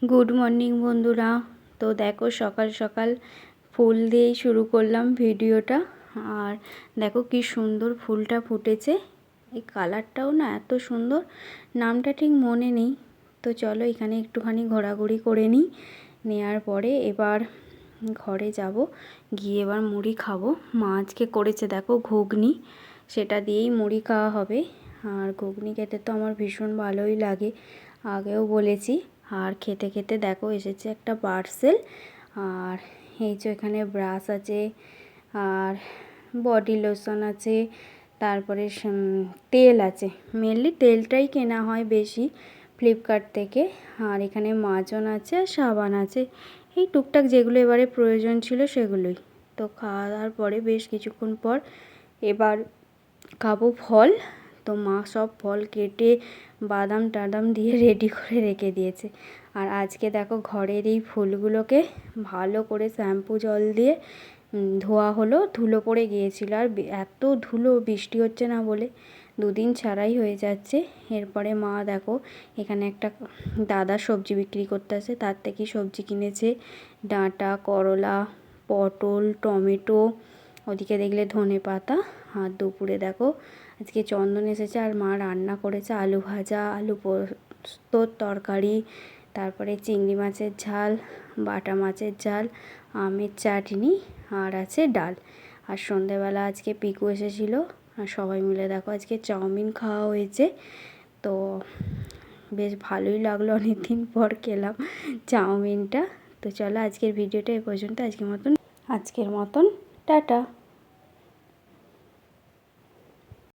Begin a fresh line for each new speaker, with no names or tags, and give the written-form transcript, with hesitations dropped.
Good morning বন্ধুরা। তো দেখো সকাল সকাল ফুল দিয়েই শুরু করলাম ভিডিওটা। আর দেখো কি সুন্দর ফুলটা ফুটেছে, এই কালারটাও না এত সুন্দর, নামটা ঠিক মনে নেই। তো চলো এখানে একটুখানি ঘোরাঘুরি করে নিই, নেওয়ার পরে এবার ঘরে যাব, গিয়ে এবার মুড়ি খাবো। মা আজকে করেছে দেখো ঘুগনি, সেটা দিয়েই মুড়ি খাওয়া হবে। আর ঘুগনি খেতে তো আমার ভীষণ ভালোই লাগে, আগেও বলেছি। আর খেতে খেতে দেখো এসেছে একটা পার্সেল। আর এই যে এখানে ব্রাশ আছে, আর বডি লোশন আছে, তারপরে তেল আছে। মেনলি তেলটাই কেনা হয় বেশি ফ্লিপকার্ট থেকে। আর এখানে মাজন আছে আর সাবান আছে, এই টুকটাক যেগুলো এবারে প্রয়োজন ছিল সেগুলোই। তো খাওয়া দাওয়ার পরে বেশ কিছুক্ষণ পর এবার খাবো ফল। তো মা সব ফল কেটে বাদাম টাদাম দিয়ে রেডি করে রেখে দিয়েছে। আর আজকে দেখো ঘরের এই ফুলগুলোকে ভালো করে শ্যাম্পু জল দিয়ে ধোয়া হলো, ধুলো পড়ে গিয়েছিল। আর এত ধুলো, বৃষ্টি হচ্ছে না বলে দুদিন ছাড়াই হয়ে যাচ্ছে। এরপরে মা দেখো এখানে একটা দাদা সবজি বিক্রি করতে আসে, তার থেকে সবজি কিনেছে, ডাঁটা, করলা, পটল, টমেটো, ওদিকে দেখলে ধনে পাতা। আর দুপুরে দেখো আজকে চন্দন এসেছে আর মা রান্না করেছে আলু ভাজা, আলু পোস্তর তরকারি, তারপরে চিংড়ি মাছের ঝাল, বাটা মাছের ঝাল, আমের চাটনি, আর আছে ডাল। আর সন্ধেবেলা আজকে পিকু এসেছিলো, আর সবাই মিলে দেখো আজকে চাউমিন খাওয়া হয়েছে। তো বেশ ভালোই লাগলো, অনেক দিন পর খেলাম চাউমিনটা। তো চলো আজকের ভিডিওটা এ পর্যন্ত। আজকের মতন টাটা।